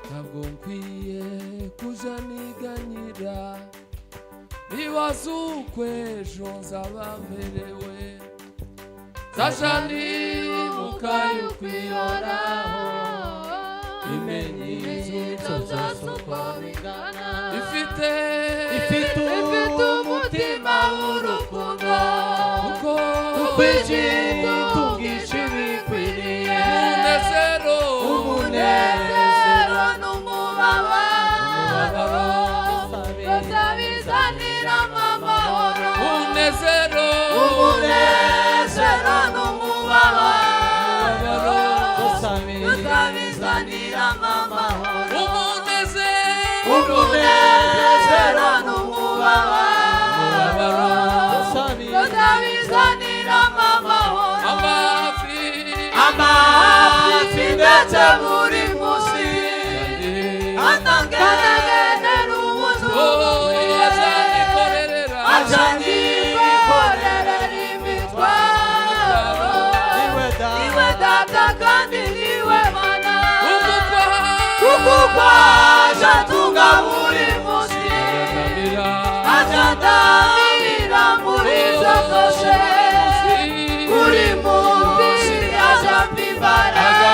ntabwo nkwiye kuja niganyira nibaza uko ejo nzaba merewe zaja nibuka yuko ihoraho ibimenyetso byose uko bingana ifite umutima w'urukundo uko ikintu bwinshi bikwiriye umunezero n'umubabaro byose bizaniramo amahoro umunezero n'umubabaro byose bizaniramo amahoro umunezero n'umubabaro byose bizaniramo amahoro amafi ndetse buri munsi atangenera ubuzima ajanikorerera imitwaro iwe data kandi niwe mana kuko ajatunga buri munsi ajandamira muri izo zose buri munsi ajampa imbaraga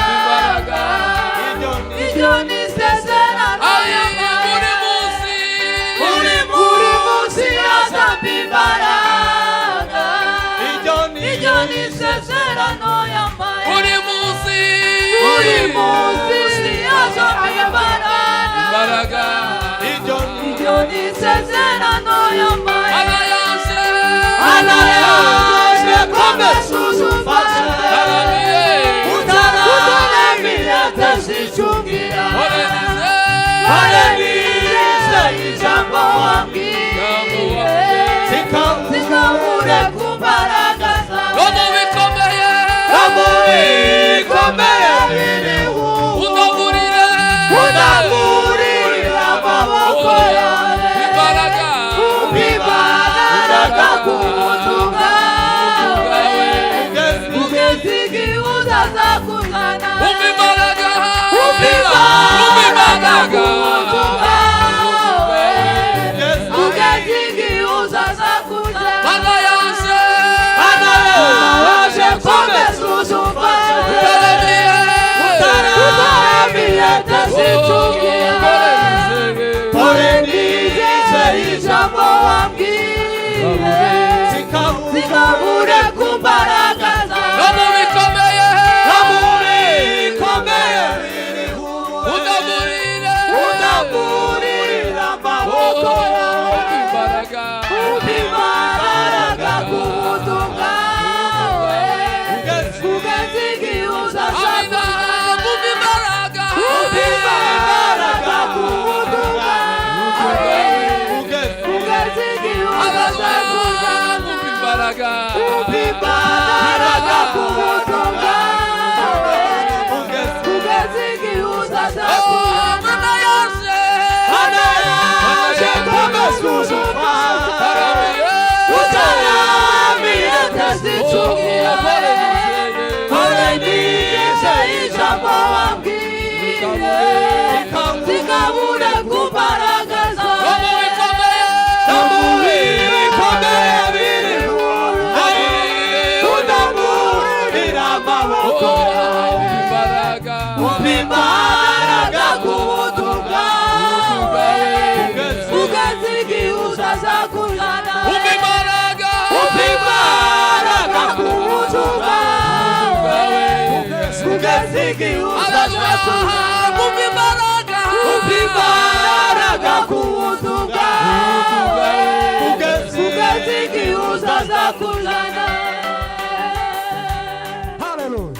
iryo ni isezerano buri munsi ajampa imbaraga iryo ni isezerano yampaye buri munsi ajampa imbaraga iryo ni isezerano yampaye anayaje komeza uzumfashe utaramira tazicungira horenize ijambo wambwiye zikabure ku mbaraga zawe no mu bikomeye biriho undagurira amaboko yawe imbaraga ku butumwa ugeze igihe uzazakuzana imbaraga ku butumwa ugeze igihe uzazakuzana anayaje komeza uzumfashe utaramira tazicungira horenize ijambo wambwiye zikabure ku mbaraga zawe no mu bikomeye biriho undagurira amaboko yawe imbaraga ku butumwa ugeze igihe uzazakuzana imbaraga ku butumwa ugeze igihe uzazakuzana imbaraga ku butumwa ugeze igihe uzazakuzana anayaje komeza uzumfashe utaramira tazicungira horenize ijambo wambwiye zikabure ku mbaraga zawe no mu bikomeye biriho undagurira amaboko yawe imbaraga ku butumwa ugeze igihe uzazakuzana imbaraga ku butumwa ugeze igihe uzazakuzana imbaraga ku butumwa ugeze igihe uzazakuzana. Hallelujah.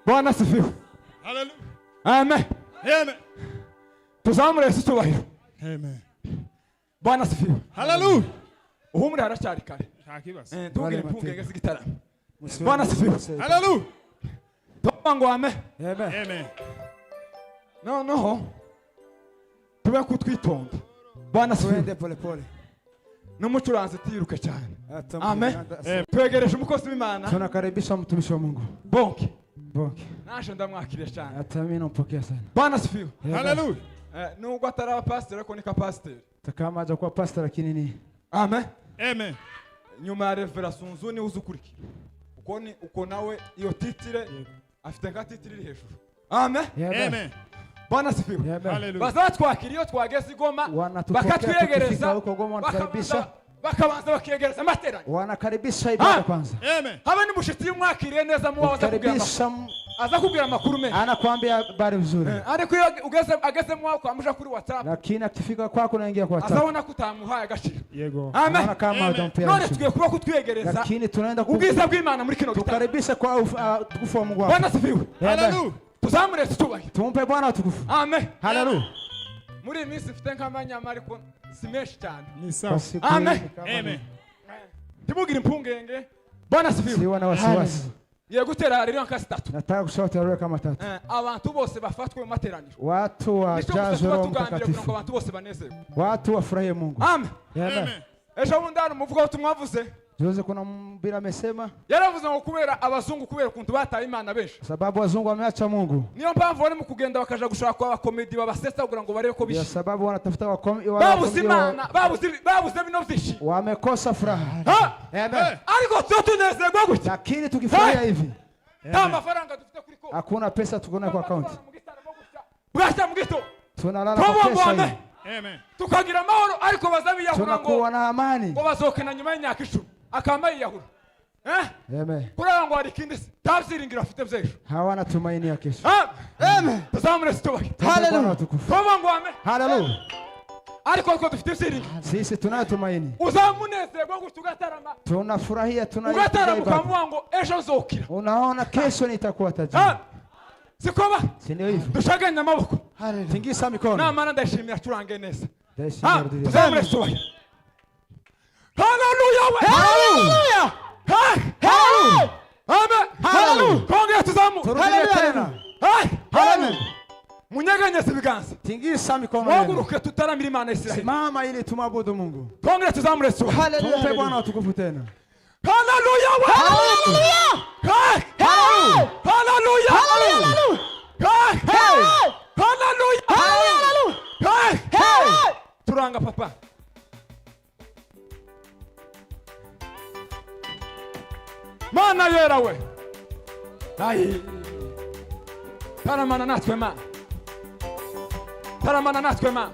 Bwana asifiwe. Hallelujah. Amen. Amen. Tuzamure Yesu cyubahiro. Amen. Bwana asifiwe. Hallelujah. Uhumure haracyari kare. Ntakibasa. Tugire impungenge z'igitara. Bwana asifiwe. Hallelujah. Tubango amen. Amen. No. Tube kutwitonda. Bwana asifiwe. Pole pole. N'umucuranzi tiruke cyane. Amen. Amen. Twegereje umukozi w'Imana. Tunakaribisha mtumishi wa Mungu. Bonke. Bonke. Nasho ndamwakiriye cyane. Hata mimi nampokea sana. Bwana asifiwe. Hallelujah. Nubwo ataraba pastor ariko ni ka pastor. Kama haja kuwa pastor lakini ni. Amen. Amen. Nyuma ya revelation nzuni uzukuriki. Uko nawe iyo titire afite nka titire iri hejuru. Amen. Amen. Bwana asifiwe. Hallelujah. Bazatwakira iyo twageze Goma bakatwegereza bakabanza bakegereza amateraniro. Wanakaribisha ibada kwanza. Amen. Haba ni mushiti y'umwakiriye neza mu waza kubwira amakuru menshi. Anakuambia habari nzuri. Ariko iyo ageze mu wako amusha kuri WhatsApp. Lakini akifika kwako unaingia kwa WhatsApp. Azabona kutamuhaye agaciro. Yego. Amen. Kama utampa. None tugiye kuba kutwegereza. Lakini tunaenda ubwiza bw'Imana muri kino gitabo. tukaribisha kwa utukufu wa Mungu wako. Bwana asifiwe. Hallelujah. Tuzamure tutubahe. Tumpe Bwana utukufu. Amen. Hallelujah. Muri minsi mfite nk'amanyama ariko simeshi cyane. Ni sawa. Amen. Amen. Timugire impungenge. Bwana asifiwe. Siwa na wasiwasi. Ye gutera rero nkasi 3. Nataka kushota rero kama 3. Abantu bose bafatwe mu materaniro. Watu wajazwe Roho Mtakatifu. Abantu bose banezerwe. Watu wafurahie Mungu. Amen. Amen. Ejo bundi hano muvuga ko tumwavuze Juzi kuna mbira amesema yaravuze ngo kubera abazungu kubera kuntu bataye Imana benshi sababu wazungu wameacha Mungu. Niyo mpamvu bari mu kugenda bakaja gushaka kwa komedi babasetsa kugira ngo barebe ko Ndio bishi. sababu wanatafuta Babuze Imana, babuze bino vyishi. wamekosa furaha. Amen. Ariko tunezerwa gutya. Lakini tukifurahia hivi Nta mafaranga dufite kuri konti. hakuna pesa tukona kwa account. Bwasha mugito. Tunalala kwa pesa hii. Amen. Tukagira amahoro ariko bazabiyahura ngo Tunakuwa na amani. ngo bazokena nyuma y'imyaka 10 akama yiyahura. Amen. Kuranga ngo ari kindi se tabyiringira afite byesho. Hawana tumaini ya kesho. Amen. Tuzamure sitobaye. Hallelujah. Koma ngo amen. Hallelujah. Ariko ko dufite siri. Sisi tunayo tumaini. Uzamunezerwa gutyo ugatarama. Tunafurahia Ugatarama ukamuha ngo ejo nzokira. Unaona kesho nitakuwa tajiri. Sikoba. Si ndio hivyo? Dushaganya amaboko. Tingisa mikono. Namana ndashimira turange neza. Ndashimira. Tuzamure sitobaye. Hallelujah. Hallelujah. Hallelujah. Amen. Hallelujah. Kongera tuzamu. Hallelujah. Hallelujah. Munyeganyeze ibiganza. Tingisa mikono. Mwaguruke tutaramira Imana Israeli. Simama ili tumwabudu Mungu. Kongera tuzamure sitobaye. Tumpe Bwana utukufu tena. Hallelujah. Hallelujah. Hallelujah. Hallelujah. Hallelujah. Hallelujah. Turanga papa. Mana yera we. Ai. Taramana natwe ma. Taramana natwe ma.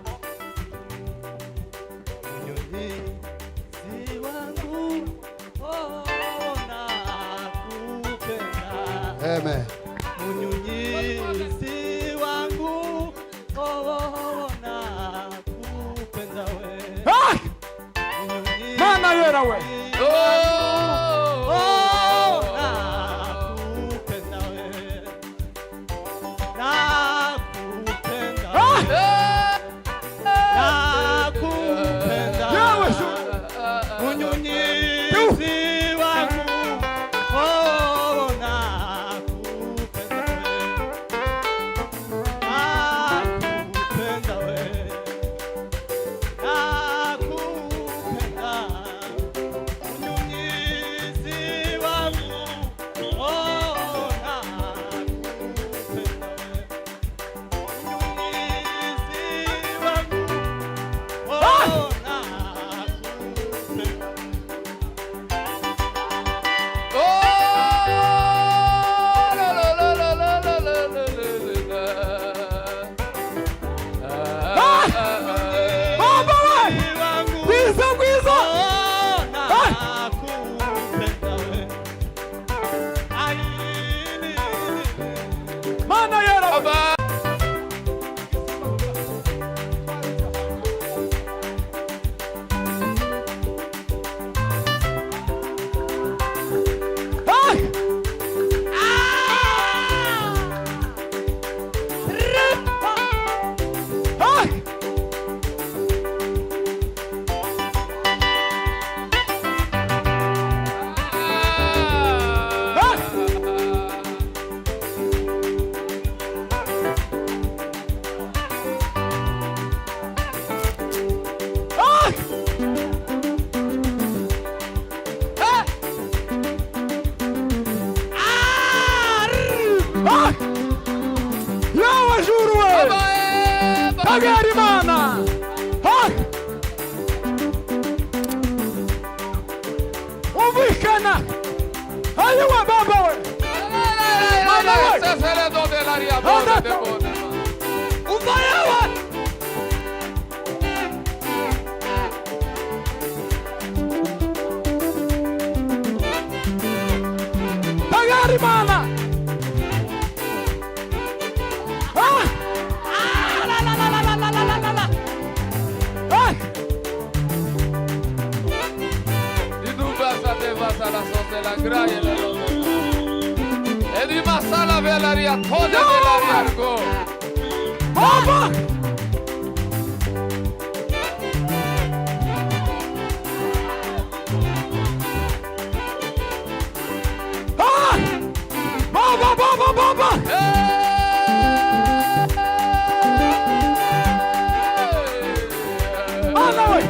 Amen. Unyunyizi wangu nakupenda we. Mana yera we. Nakupenda we. Nakupenda. Nakupenda. Yawe Unyunyizi wangu nakupenda we. Nakupenda. Unyunyizi wangu nakupenda we. Unyunyizi wangu nakupenda. Mana yera we. Yawe juru we. Tagari mana. Uvikana. Ayuwa baba we. Mana we. Ubaya we. Tagari mana. La graia la love. E di masala velaria toda velaria argo. Baba. Baba. Mana we.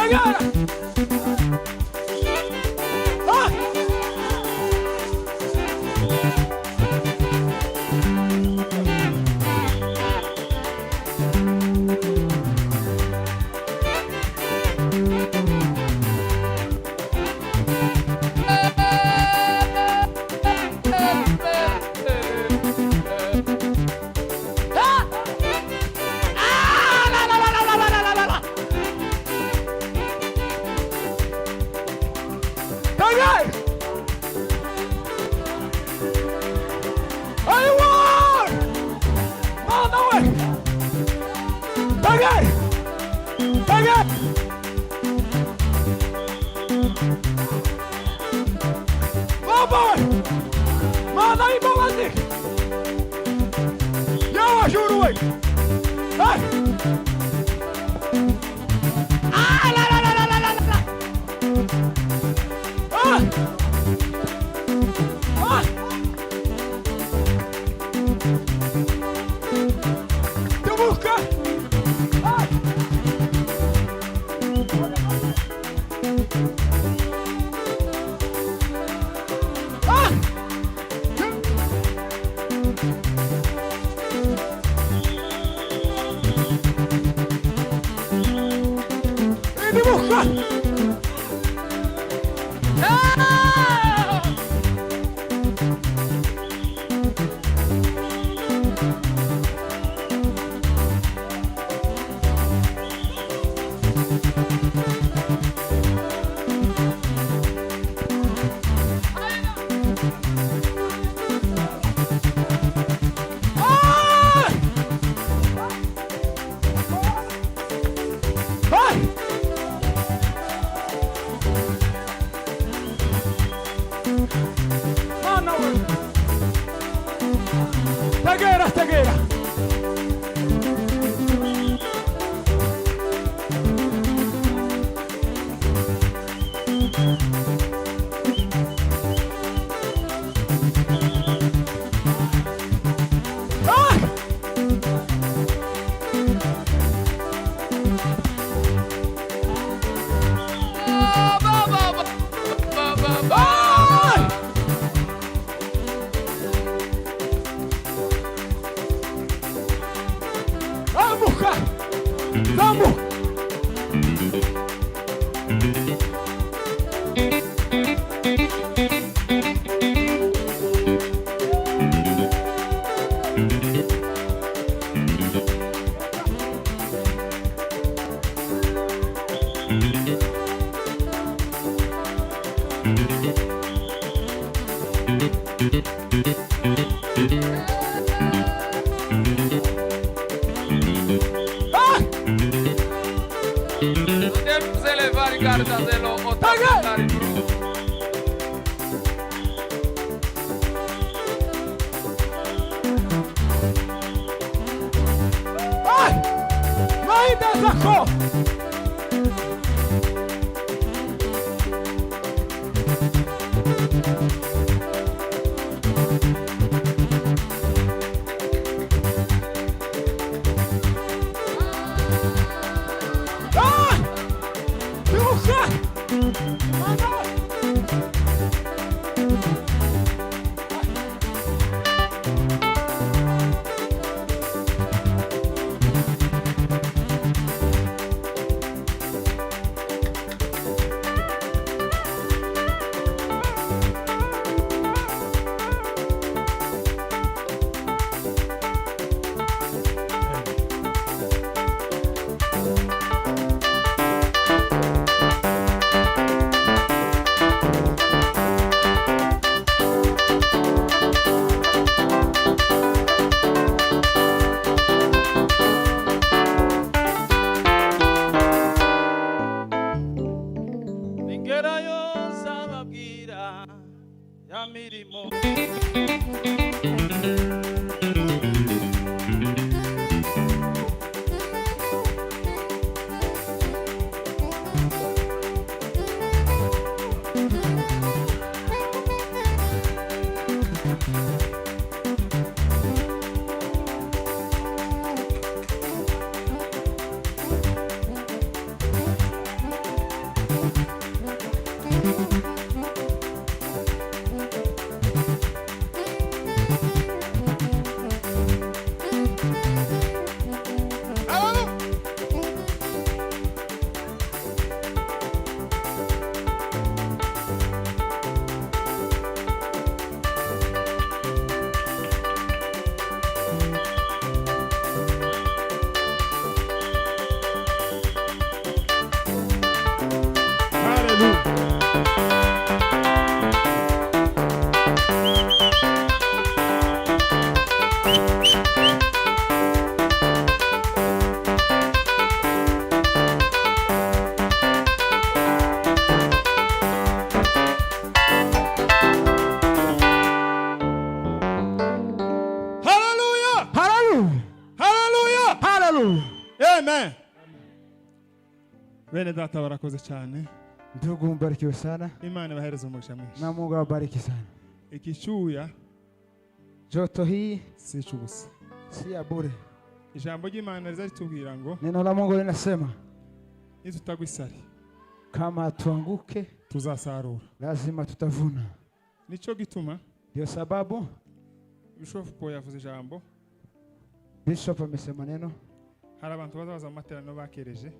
Tagara. Ah. Hallelujah. Amen. Bene data barakoze cyane. Ndugu mbarikiwe sana. Imana ibahereze umugisha mwinshi. Na Mungu awabariki sana. Ikicyuya Joto hii si cyubusa. si ya bure. Ijambo ry'Imana rizatubwira ngo Neno la Mungu linasema nitutagwa isari kama tuanguke tuzasarura. lazima tutavuna. Nico gituma Ndio sababu Bishop Paul yavuze ijambo. Bishop amesema neno. Hari abantu bazaza mu materaniro bakereje.